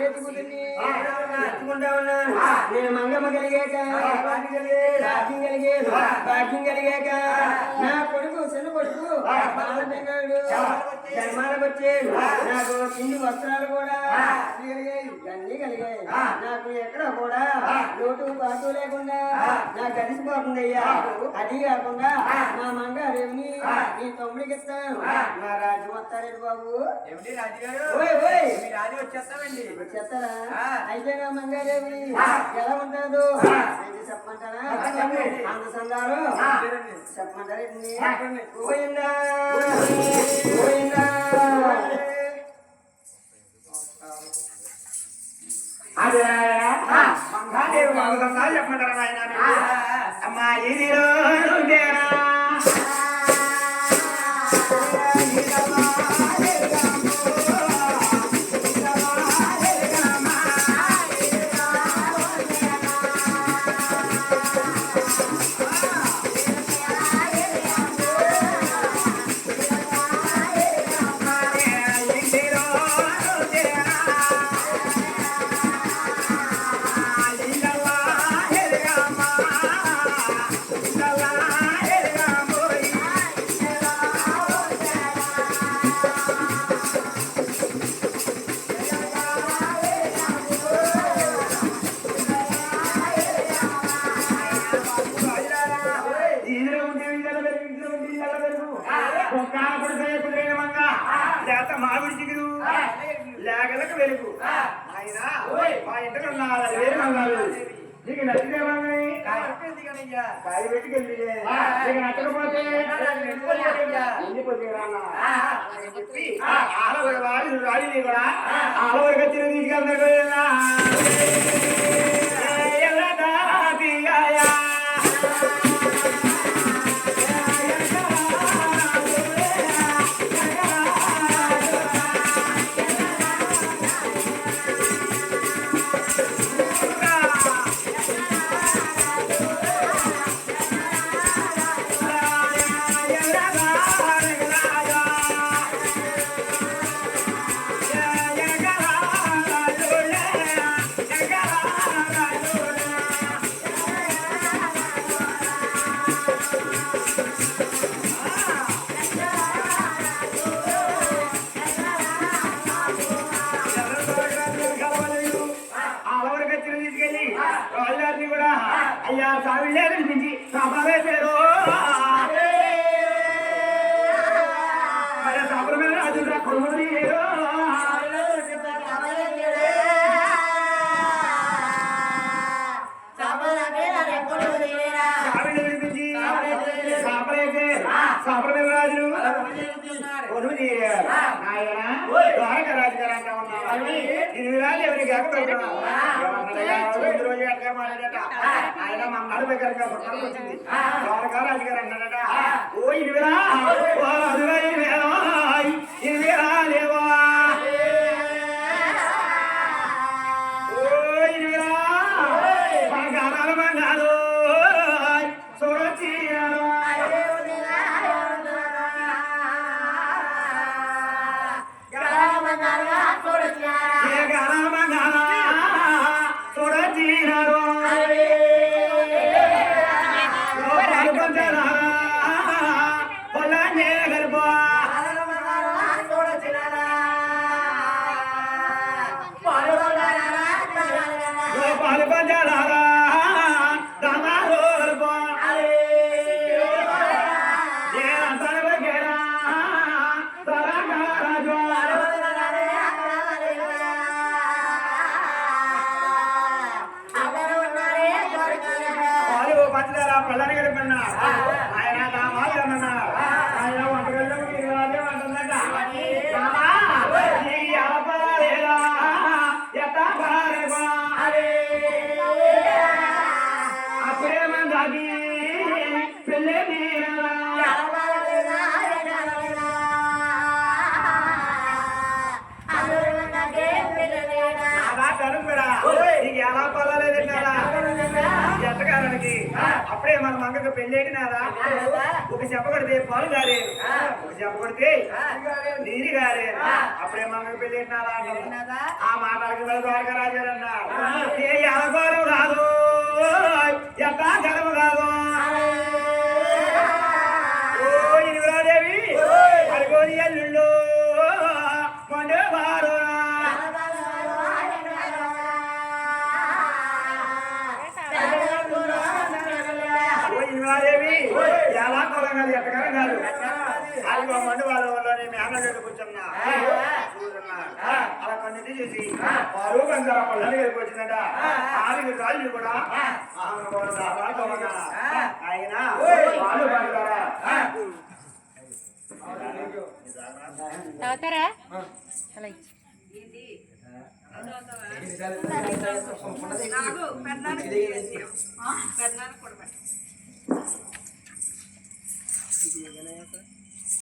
ఎత్తుకుంటా ఉన్నాను. నేను మంగమ్మ కలిగాక భాగ్యం కలిగాక నా కొడుకు చిన్న కొడుకు బాలపిల్లాడు జన్మాలకు వచ్చాడు. నాకు కింది వస్త్రాలు కూడా అన్నీ కలిగాయి. నాకు ఎక్కడ కూడా లోటు పాటు లేకుండా నాకు కలిసిపోతుంది అయ్యా. అది కాకుండా నా మంగారేమిని నీ తమ్ముడికి ఇస్తాను. నా రాజు వస్తారండి బాబు. వచ్చేస్తారా? అయితే నా మంగారేమి ఎలా ఉంటాడు అయితే చెప్పమంటారా? అంత సందాలు చెప్పమంటారండి. పోయిందా పోయిందా అదే చెప్పమంటారా నాయన? అమ్మా ఇది మామిడి చిగురు లేగలకు వెలుగు. ఆయన మా ఇంట్లో నీకు నచ్చితే కాయ పెట్టుకెళ్ళి నీకు నచ్చకపోతే రాజు కూడా ఆలవరకు వచ్చి తీసుకెళ్తాడు. అయ్యా సావిళ్ళే కనిపించి సభవేశారు. సభమైన రాజు కొడుకుని సావిళ్ళే కనిపించి సభమైన రాజు కొడుకు తీరారు. ఆయన ద్వారక రాజుగారు అంటా ఉన్నారు. 8 రాజు ఎవరికి కాకపోతున్నాడు. రోజు ఎట్లా మాట్లాడట ఆయన మన నడుపు దగ్గర వచ్చింది. ద్వారకా రాజుగారు అన్నాడట, ఓ 20 లేవా గానాలు మంగాలు చూడొచ్చి పళ్ళని గడిపన్నా ఆయన దామాలన్నా ఆయన వంటగల్లో తిరగాలి అంటుందట. అప్పుడే మంది పెళ్ళే అలా కనుక నీకు ఎలా పర్వాలేదు ఎట్టగారానికి అప్పుడే అప్పుడే మన మంగకు పెళ్ళేటినారా ఒక చెప్ప కొడితే పాలు గారేరు ఒక చెప్ప కొడితే నీరు గారేరు అప్పుడే మంగకు పెళ్ళేటినారా ఆ మాటలకి ద్వారకరాజు అన్నారు ఏ అవకాశం కాదు ఎంత గర్వం కాదు ఓ ఇరుదేవి అడుగోని ఎల్లుళ్ళు మొండే వారు దేవి ఎలా కొలంగాలి ఎట్టగానే కాదు అది మండు వాళ్ళని మేనగడ్డ కూర్చున్నా అలా కొన్నిటి చేసి వారు బంగారం పళ్ళని కలిపి వచ్చిందట ఆమె రాళ్ళు కూడా ఆయన వాళ్ళు బంగారా తాగుతారా పెద్దనాన్న కూడా